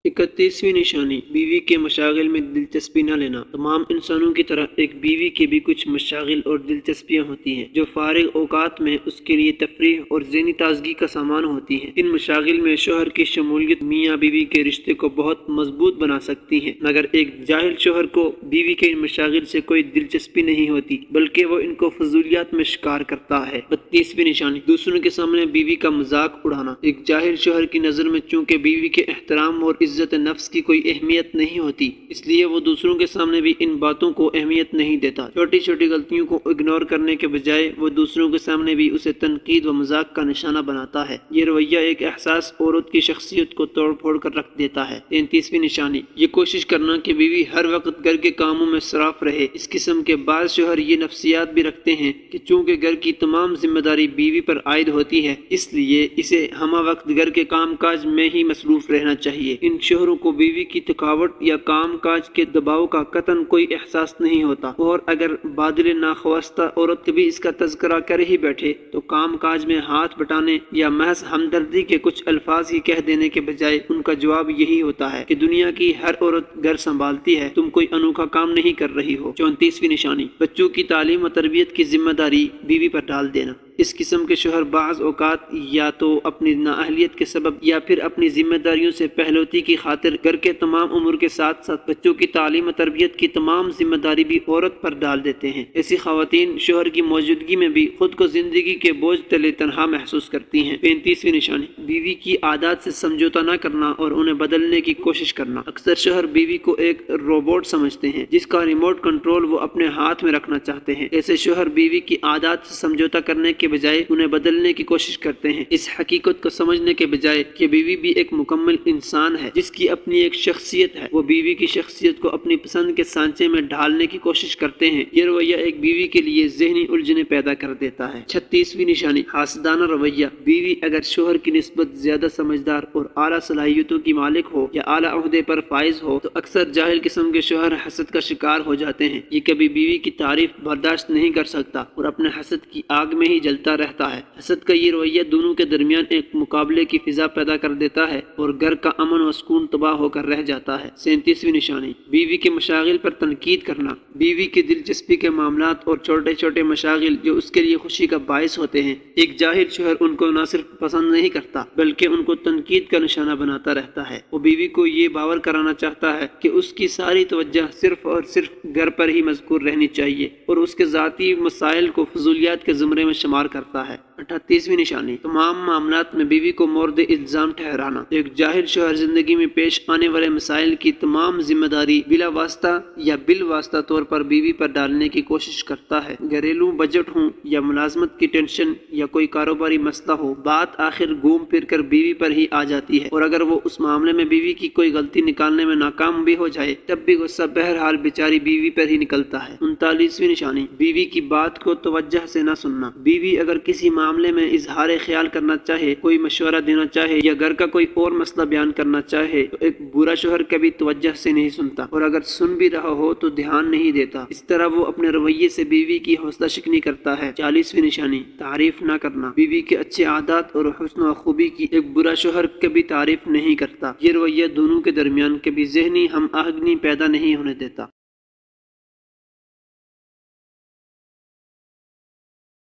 31वीं निशानी बीवी के मशागिल में दिलचस्पी न लेना। तमाम इंसानों की तरह एक बीवी के भी कुछ मशागिल और दिलचस्पियां होती हैं जो फारिग औकात में उसके लिए तफरीह और ज़हनी ताजगी का सामान होती हैं। इन मशागिल में शोहर की शमूलियत मियाँ बीवी के रिश्ते को बहुत मजबूत बना सकती है, मगर एक जाहिल शोहर को बीवी के इन मशागिल से कोई दिलचस्पी नहीं होती, बल्कि वो इनको फजूलियात में शिकार करता है। 32वीं निशानी दूसरों के सामने बीवी का मजाक उड़ाना। एक जाहिल शोहर की नज़र में चूंकि बीवी के एहतराम और इज्जत नफ्स की कोई अहमियत नहीं होती, इसलिए वो दूसरों के सामने भी इन बातों को अहमियत नहीं देता। छोटी छोटी गलतियों को इग्नोर करने के बजाय वो दूसरों के सामने भी उसे तनकीद व मजाक का निशाना बनाता है। ये रवैया एक एहसास औरत की शख्सियत को तोड़ फोड़ कर रख देता है। 33वीं निशानी ये कोशिश करना कि बीवी हर वक्त घर के कामों में सराफ रहे। इस किस्म के बाज़ शोहर ये नफ्सियात भी रखते हैं कि चूंकि घर की तमाम जिम्मेदारी बीवी पर आयद होती है, इसलिए इसे हमा वक्त घर के काम काज में ही मसरूफ रहना चाहिए। इन शोहरों को बीवी की थकावट या काम काज के दबाव का कतन कोई एहसास नहीं होता, और अगर बादल नाख्वास्ता औरत कभी इसका तज़किरा कर ही बैठे तो काम काज में हाथ बटाने या महज हमदर्दी के कुछ अल्फाज ही कह देने के बजाय उनका जवाब यही होता है कि दुनिया की हर औरत घर संभालती है, तुम कोई अनोखा काम नहीं कर रही हो। 34वीं निशानी बच्चों की तालीम व तरबियत की जिम्मेदारी बीवी पर डाल देना। इस किस्म के शोहर बाज़ औकात या तो अपनी नाअहलियत के सबब या फिर अपनी जिम्मेदारियों से पहलौती की खातिर घर के तमाम उम्र के साथ साथ बच्चों की तालीम और तरबियत की तमाम जिम्मेदारी भी औरत पर डाल देते हैं। ऐसी खवातीन शोहर की मौजूदगी में भी खुद को जिंदगी के बोझ तले तनहा महसूस करती हैं। 35वीं निशानी बीवी की आदत से समझौता न करना और उन्हें बदलने की कोशिश करना। अक्सर शोहर बीवी को एक रोबोट समझते हैं जिसका रिमोट कंट्रोल वो अपने हाथ में रखना चाहते हैं। ऐसे शोहर बीवी की आदत से समझौता करने के बजाय उन्हें बदलने की कोशिश करते हैं, इस हकीकत को समझने के बजाय कि बीवी भी एक मुकम्मल इंसान है जिसकी अपनी एक शख्सियत है। वो बीवी की शख्सियत को अपनी पसंद के सांचे में ढालने की कोशिश करते हैं। ये रवैया एक बीवी के लिए ज़हनी उलझने पैदा कर देता है। 36वीं निशानी हासदाना रवैया। बीवी अगर शोहर की निस्बत ज्यादा समझदार और आला सलाहियतों की मालिक हो या आला ओहदे पर फाइज हो तो अक्सर जाहिल किस्म के शोहर हसद का शिकार हो जाते हैं। ये कभी बीवी की तारीफ बर्दाश्त नहीं कर सकता और अपने हसद की आग में ही जलता रहता है। हसद का ये रवैया दोनों के दरमियान एक मुकाबले की फिजा पैदा कर देता है और घर का अमन व सुकून तबाह होकर रह जाता है। 37वीं निशानी बीवी के मशागिल पर तनकीद करना। बीवी की दिलचस्पी के मामलात और छोटे छोटे मशागिल जो उसके लिए खुशी का बायस होते हैं, एक जाहिल शोहर उनको न सिर्फ पसंद नहीं करता बल्कि उनको तनकीद का निशाना बनाता रहता है। वो बीवी को ये बावर कराना चाहता है कि उसकी सारी तवज्जो सिर्फ और सिर्फ घर पर ही मज़कूर रहनी चाहिए और उसके ज़ाती मसाइल को फजूलियात के ज़ुमरे में शुमार करता है। 38वीं निशानी तमाम मामलात में बीवी को मोर्द इल्जाम ठहराना। एक जाहिल शोहर जिंदगी में पेश आने वाले मसाइल की तमाम जिम्मेदारी बिला वास्ता या बिल वास्ता तौर पर बीवी पर डालने की कोशिश करता है। घरेलू बजट हो या मुलाजमत की टेंशन या कोई कारोबारी मसला हो, बात आखिर घूम फिर कर बीवी पर ही आ जाती है और अगर वो उस मामले में बीवी की कोई गलती निकालने में नाकाम भी हो जाए तब भी गुस्सा बहरहाल बेचारी बीवी पर ही निकलता है। 39वीं निशानी बीवी की बात को तवज्जो से न सुनना। बीवी अगर किसी मामले में इजहार ख्याल करना चाहे, कोई मशवरा देना चाहे या घर का कोई और मसला बयान करना चाहे तो एक बुरा शोहर कभी तवज्जो से नहीं सुनता और अगर सुन भी रहा हो तो ध्यान नहीं देता। इस तरह वो अपने रवैये से बीवी की हौसला शिकनी करता है। 40वीं निशानी तारीफ न करना। बीवी के अच्छे आदत और हुस्न व खूबी की एक बुरा शोहर कभी तारीफ नहीं करता। ये रवैया दोनों के दरमियान कभी ज़हनी हम आहंगी पैदा नहीं होने देता।